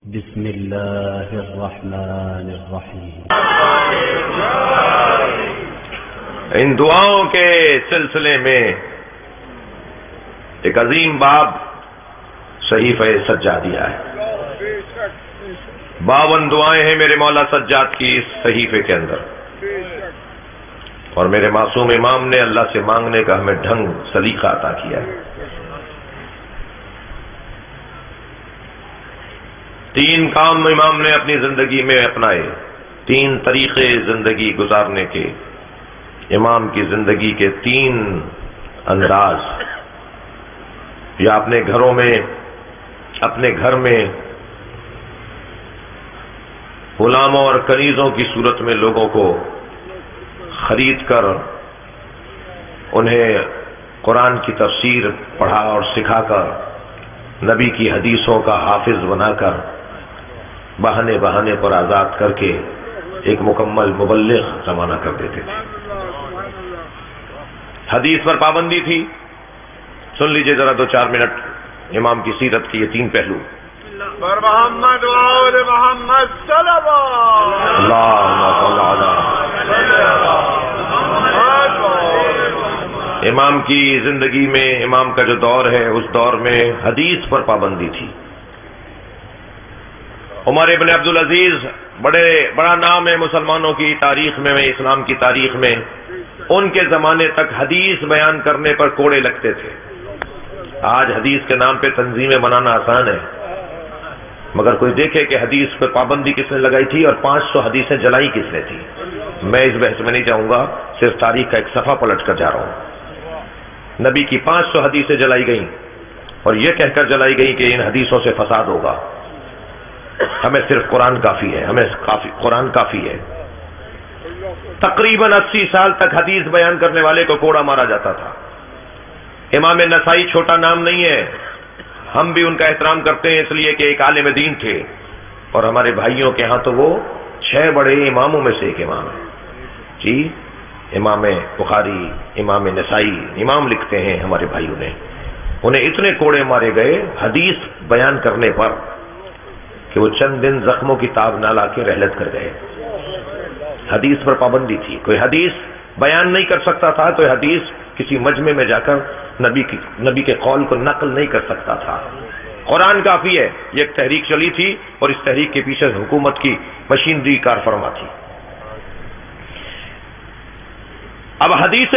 بسم اللہ الرحمن الرحیم۔ ان دعاؤں کے سلسلے میں ایک عظیم باب صحیفہ سجادیہ ہے۔ 52 دعائیں ہیں میرے مولا سجاد کی اس صحیفے کے اندر، اور میرے معصوم امام نے اللہ سے مانگنے کا ہمیں ڈھنگ سلیقہ عطا کیا ہے۔ 3 کام امام نے اپنی زندگی میں اپنائے، 3 طریقے زندگی گزارنے کے، امام کی زندگی کے 3 انداز، یا اپنے گھر میں غلاموں اور کنیزوں کی صورت میں لوگوں کو خرید کر انہیں قرآن کی تفسیر پڑھا اور سکھا کر، نبی کی حدیثوں کا حافظ بنا کر، بہانے پر آزاد کر کے ایک مکمل مبلغ زمانہ کر دیتے تھے۔ حدیث پر پابندی تھی۔ سن لیجئے ذرا 2-4 منٹ امام کی سیرت کے یہ 3 پہلو۔ محمد وآل محمد صلوات اللہم صلی علی۔ امام کی زندگی میں، امام کا جو دور ہے، اس دور میں حدیث پر پابندی تھی۔ عمر ابن عبدالعزیز بڑا نام ہے مسلمانوں کی تاریخ میں، اسلام کی تاریخ میں۔ ان کے زمانے تک حدیث بیان کرنے پر کوڑے لگتے تھے۔ آج حدیث کے نام پہ تنظیمیں بنانا آسان ہے، مگر کوئی دیکھے کہ حدیث پر پابندی کس نے لگائی تھی اور 500 حدیثیں جلائی کس نے تھی۔ میں اس بحث میں نہیں جاؤں گا، صرف تاریخ کا ایک صفحہ پلٹ کر جا رہا ہوں۔ نبی کی 500 حدیثیں جلائی گئیں، اور یہ کہہ کر جلائی گئیں کہ ان حدیثوں سے فساد ہوگا، ہمیں صرف قرآن کافی ہے، قرآن کافی ہے۔ تقریباً 80 سال تک حدیث بیان کرنے والے کو کوڑا مارا جاتا تھا۔ امام نسائی چھوٹا نام نہیں ہے، ہم بھی ان کا احترام کرتے ہیں اس لیے کہ ایک عالم دین تھے، اور ہمارے بھائیوں کے ہاں تو وہ 6 بڑے اماموں میں سے ایک امام ہے جی۔ امام بخاری، امام نسائی، امام لکھتے ہیں ہمارے بھائیوں نے، انہیں اتنے کوڑے مارے گئے حدیث بیان کرنے پر کہ وہ چند دن زخموں کی تاب نہ لا کے رحلت کر گئے۔ حدیث پر پابندی تھی، کوئی حدیث بیان نہیں کر سکتا تھا، کوئی حدیث کسی مجمع میں جا کر نبی کے قول کو نقل نہیں کر سکتا تھا۔ قرآن کافی ہے، یہ ایک تحریک چلی تھی، اور اس تحریک کے پیچھے حکومت کی مشینری کار فرما تھی۔ اب حدیث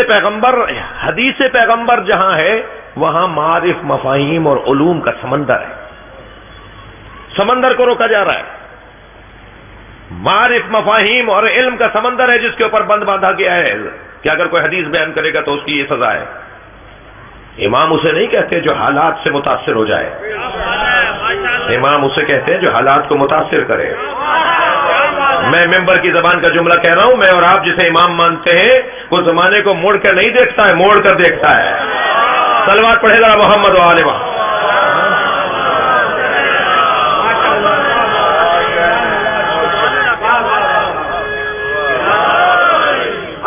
پیغمبر جہاں ہے، وہاں معارف، مفاہیم اور علوم کا سمندر ہے۔ سمندر کو روکا جا رہا ہے۔ معارف، مفاہیم اور علم کا سمندر ہے جس کے اوپر بند باندھا گیا ہے کہ اگر کوئی حدیث بیان کرے گا تو اس کی یہ سزا ہے۔ امام اسے نہیں کہتے جو حالات سے متاثر ہو جائے، امام اسے کہتے ہیں جو حالات کو متاثر کرے۔ میں ممبر کی زبان کا جملہ کہہ رہا ہوں، میں اور آپ جسے امام مانتے ہیں وہ زمانے کو موڑ کر نہیں دیکھتا ہے، موڑ کر دیکھتا ہے۔ صلوات پڑھے ذرا محمد و آل محمد۔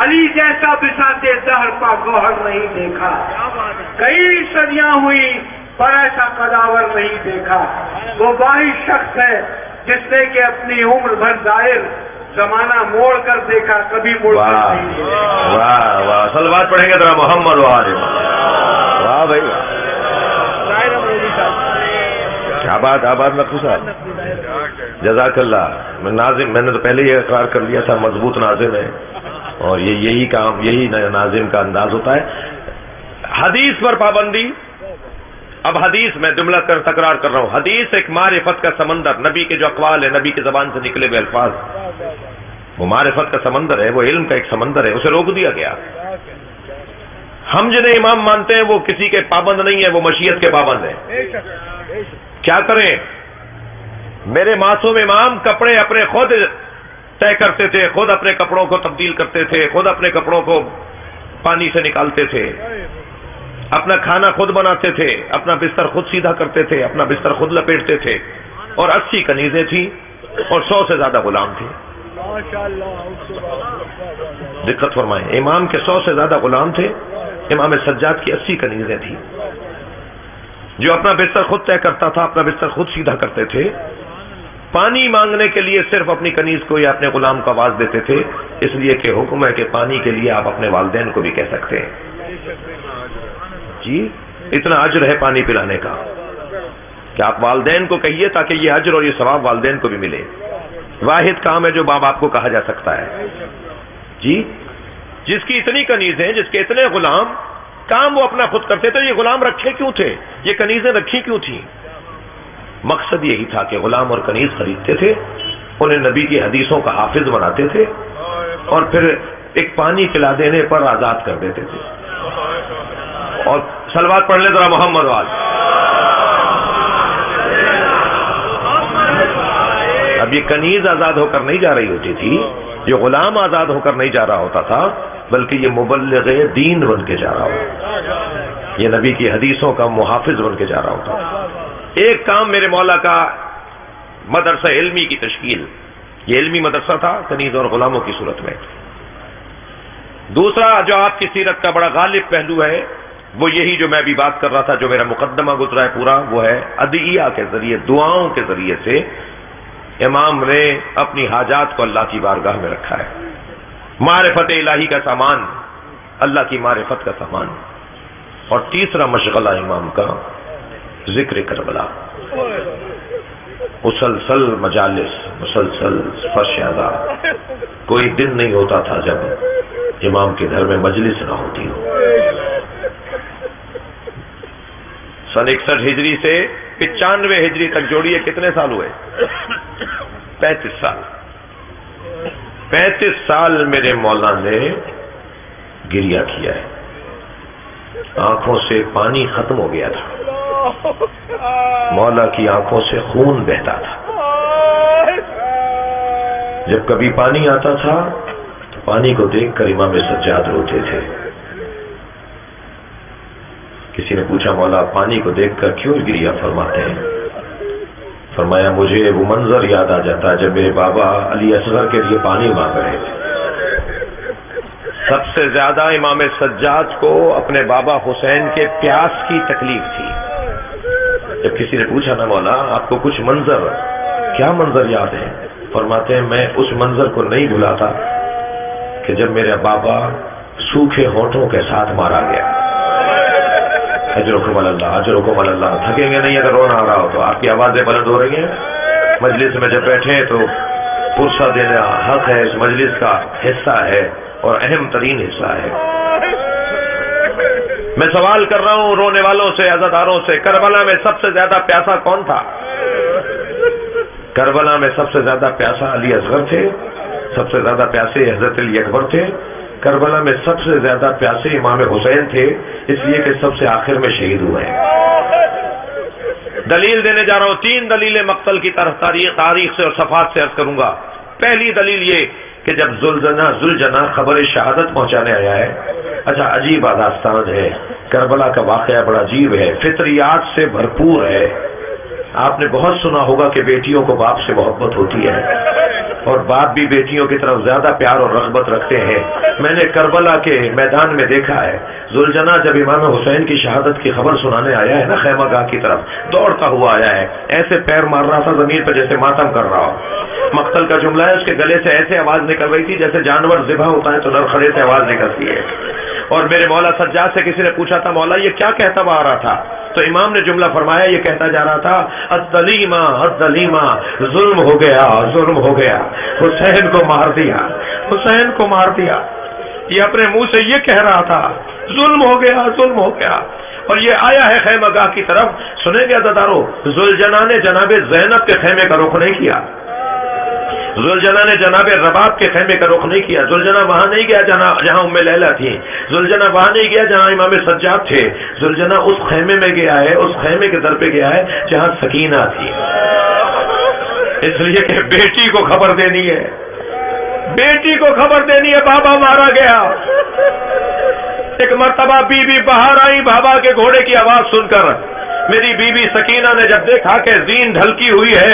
علی جیسا بساتے دہر کا گوہر نہیں دیکھا، کئی صدیاں ہوئی پر ایسا قداور نہیں دیکھا۔ وہ واحد شخص ہے جس نے کہ اپنی عمر بھر ظاہر زمانہ موڑ کر دیکھا، کبھی موڑ کر نہیں دیکھا۔ واہ واہ، صلوات پڑھیں گے ذرا محمد و آل محمد۔ واہ بھائی واہ، آباد نقو صاحب، جزاک اللہ۔ میں نے تو پہلے یہ اقرار کر لیا تھا، مضبوط ناظم ہے، اور یہی ناظم کا انداز ہوتا ہے۔ حدیث پر پابندی۔ اب حدیث، میں جملہ تکرار کر رہا ہوں، حدیث ایک معرفت کا سمندر، نبی کے جو اقوال ہے، نبی کی زبان سے نکلے ہوئے الفاظ، وہ معرفت کا سمندر ہے، وہ علم کا ایک سمندر ہے، اسے روک دیا گیا۔ ہم جنہیں امام مانتے ہیں وہ کسی کے پابند نہیں ہے، وہ مشیت کے پابند ہیں۔ کیا کریں؟ میرے معصوم امام کپڑے اپنے خود طے کرتے تھے، خود اپنے کپڑوں کو تبدیل کرتے تھے، خود اپنے کپڑوں کو پانی سے نکالتے تھے، اپنا کھانا خود بناتے تھے، اپنا بستر خود سیدھا کرتے تھے، اپنا بستر خود لپیٹتے تھے، اور 80 کنیزیں تھیں اور 100 سے زیادہ غلام تھے۔ دقت فرمائیں، امام کے 100 سے زیادہ غلام تھے، امام سجاد کی 80 کنیزیں تھیں۔ جو اپنا بستر خود طے کرتا تھا، اپنا بستر خود سیدھا کرتے تھے، پانی مانگنے کے لیے صرف اپنی کنیز کو یا اپنے غلام کو آواز دیتے تھے، اس لیے کہ حکم ہے کہ پانی کے لیے آپ اپنے والدین کو بھی کہہ سکتے ہیں۔ جی اتنا اجر ہے پانی پلانے کا کہ آپ والدین کو کہیے تاکہ یہ اجر اور یہ ثواب والدین کو بھی ملے۔ واحد کام ہے جو ماں باپ کو کہا جا سکتا ہے۔ جی جس کی اتنی کنیزیں، جس کے اتنے غلام، کام وہ اپنا خود کرتے تھے، یہ غلام رکھے کیوں تھے، یہ کنیزیں رکھی کیوں تھیں؟ مقصد یہی تھا کہ غلام اور کنیز خریدتے تھے، انہیں نبی کی حدیثوں کا حافظ بناتے تھے اور پھر ایک پانی پلا دینے پر آزاد کر دیتے تھے۔ اور صلوات پڑھ لیں ذرا محمد وال۔ اب یہ کنیز آزاد ہو کر نہیں جا رہی ہوتی تھی، یہ غلام آزاد ہو کر نہیں جا رہا ہوتا تھا، بلکہ یہ مبلغ دین بن کے جا رہا ہوتا، یہ نبی کی حدیثوں کا محافظ بن کے جا رہا ہوتا۔ ایک کام میرے مولا کا مدرسہ علمی کی تشکیل، یہ علمی مدرسہ تھا کنیز اور غلاموں کی صورت میں۔ دوسرا جو آپ کی سیرت کا بڑا غالب پہلو ہے وہ یہی جو میں بھی بات کر رہا تھا، جو میرا مقدمہ گزرا ہے پورا، وہ ہے ادعیہ کے ذریعے، دعاؤں کے ذریعے سے امام نے اپنی حاجات کو اللہ کی بارگاہ میں رکھا ہے۔ معرفت الہی کا سامان، اللہ کی معرفت کا سامان۔ اور تیسرا مشغلہ امام کا ذکر کربلا، مسلسل مجالس، مسلسل فرش ادا، کوئی دن نہیں ہوتا تھا جب امام کے گھر میں مجلس نہ ہوتی ہو۔ سن 61 ہجری سے 95 ہجری تک جوڑیے کتنے سال ہوئے؟ 35 سال۔ 35 سال میرے مولا نے گریہ کیا ہے، آنکھوں سے پانی ختم ہو گیا تھا، مولا کی آنکھوں سے خون بہتا تھا۔ جب کبھی پانی آتا تھا تو پانی کو دیکھ کر امام سجاد روتے تھے۔ کسی نے پوچھا مولا پانی کو دیکھ کر کیوں گریہ فرماتے ہیں؟ فرمایا مجھے وہ منظر یاد آ جاتا ہے جب میرے بابا علی اصغر کے لیے پانی مانگ رہے تھے۔ سب سے زیادہ امام سجاد کو اپنے بابا حسین کے پیاس کی تکلیف تھی۔ جب کسی نے پوچھا نا مولا آپ کو کچھ منظر، کیا منظر یاد ہے؟ فرماتے ہیں میں اس منظر کو نہیں بھلاتا کہ جب میرے بابا سوکھے ہونٹوں کے ساتھ مارا گیا۔ اجرکم اللہ، اجرکم اللہ۔ تھکیں گے نہیں اگر رونا آ رہا ہو تو؟ آپ کی آوازیں بلند ہو رہی ہیں، مجلس میں جب بیٹھے تو پرسہ دینا حق ہے، اس مجلس کا حصہ ہے اور اہم ترین حصہ ہے۔ میں سوال کر رہا ہوں رونے والوں سے، عزاداروں سے، کربلا میں سب سے زیادہ پیاسا کون تھا؟ کربلا میں سب سے زیادہ پیاسا علی اصغر تھے، سب سے زیادہ پیاسے حضرت علی اکبر تھے، کربلا میں سب سے زیادہ پیاسے امام حسین تھے، اس لیے کہ سب سے آخر میں شہید ہوئے ہیں۔ دلیل دینے جا رہا ہوں، 3 دلیلیں مقتل کی طرف تاریخ سے اور صفحات سے عرض کروں گا۔ پہلی دلیل یہ کہ جب زلجنا خبر شہادت پہنچانے آیا ہے، اچھا عجیب داستان ہے، کربلا کا واقعہ بڑا عجیب ہے، فطریات سے بھرپور ہے۔ آپ نے بہت سنا ہوگا کہ بیٹیوں کو باپ سے محبت ہوتی ہے اور باپ بھی بیٹیوں کی طرف زیادہ پیار اور رغبت رکھتے ہیں۔ میں نے کربلا کے میدان میں دیکھا ہے، زلجنا جب امام حسین کی شہادت کی خبر سنانے آیا ہے نا خیمہ گاہ کی طرف، دوڑتا ہوا آیا ہے، ایسے پیر مار رہا تھا زمین پہ جیسے ماتم کر رہا ہو۔ مقتل کا جملہ ہے، اس کے گلے سے ایسے آواز نکل رہی تھی جیسے جانور ذبح ہوتا ہے تو نرخڑے سے آواز نکلتی ہے۔ اور میرے مولا سجاد سے کسی نے پوچھا تھا مولا یہ کیا کہتا ہوا آ رہا تھا؟ تو امام نے جملہ فرمایا، یہ کہتا جا رہا تھا الظلیمہ الظلیمہ، ظلم ہو گیا، ظلم ہو گیا، حسین کو مار دیا، حسین کو مار دیا۔ یہ اپنے منہ سے یہ کہہ رہا تھا ظلم ہو گیا، ظلم ہو گیا۔ اور یہ آیا ہے خیمہ گاہ کی طرف۔ سنیں گے عزادارو، زلجنا نے جناب زینب کے خیمے کا رخ نہیں کیا، زلجنا نے جناب رباب کے خیمے کا رخ نہیں کیا، زلجنا وہاں نہیں گیا جہاں ام لیلہ تھی، زلجنا وہاں نہیں گیا جہاں امام سجاد تھے، زلجنا اس خیمے میں گیا ہے، اس خیمے کے در پہ گیا ہے جہاں سکینہ تھی، اس لیے کہ بیٹی کو خبر دینی ہے، بیٹی کو خبر دینی ہے بابا مارا گیا۔ ایک مرتبہ بی بی باہر آئی بابا کے گھوڑے کی آواز سن کر، میری بی بی سکینہ نے جب دیکھا کہ زین ڈھلکی ہوئی ہے،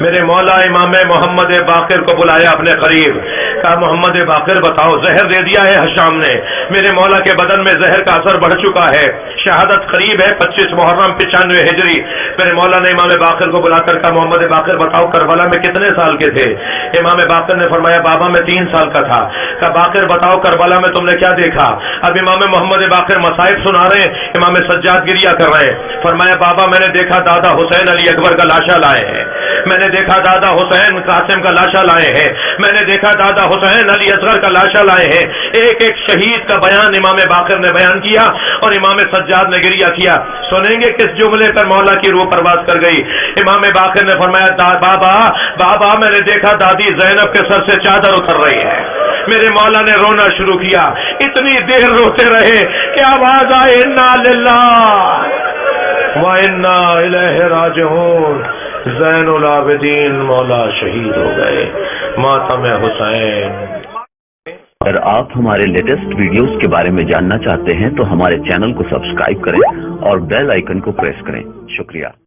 میرے مولا امام محمد باقر کو بلایا اپنے قریب، کہا محمد باقر بتاؤ، زہر دے دیا ہے حشام نے، میرے مولا کے بدن میں زہر کا اثر بڑھ چکا ہے، شہادت قریب ہے، 25 محرم 95 ہجری۔ میرے مولا نے امام باقر کو بلا کر کہا محمد باقر بتاؤ کربلا میں کتنے سال کے تھے؟ امام باقر نے فرمایا بابا میں 3 سال کا تھا۔ کہا باقر بتاؤ کربلا میں تم نے کیا دیکھا؟ اب امام محمد باقر مصائب سنا رہے ہیں، امام سجاد گریہ کر رہے ہیں۔ فرمایا بابا میں نے دیکھا دادا حسین علی اکبر کا لاشا لائے ہیں، میں نے دیکھا دادا حسین قاسم کا لاشا لائے ہیں، میں نے دیکھا دادا حسین علی اصغر کا لاشا لائے ہیں۔ ایک ایک شہید کا بیان امام باقر نے بیان کیا اور امام سجاد نے گریہ کیا۔ سنیں گے کس جملے پر مولا کی روح پرواز کر گئی؟ امام باقر نے فرمایا بابا بابا میں نے دیکھا دادی زینب کے سر سے چادر اتر رہی ہے۔ میرے مولا نے رونا شروع کیا، اتنی دیر روتے رہے کہ آواز آئے انا للہ وَإِنَّا إِلَيْهِ رَاجِعُونَ۔ زین العابدین مولا شہید ہو گئے، ماتم حسین۔ اگر آپ ہمارے لیٹسٹ ویڈیوز کے بارے میں جاننا چاہتے ہیں تو ہمارے چینل کو سبسکرائب کریں اور بیل آئیکن کو پریس کریں۔ شکریہ۔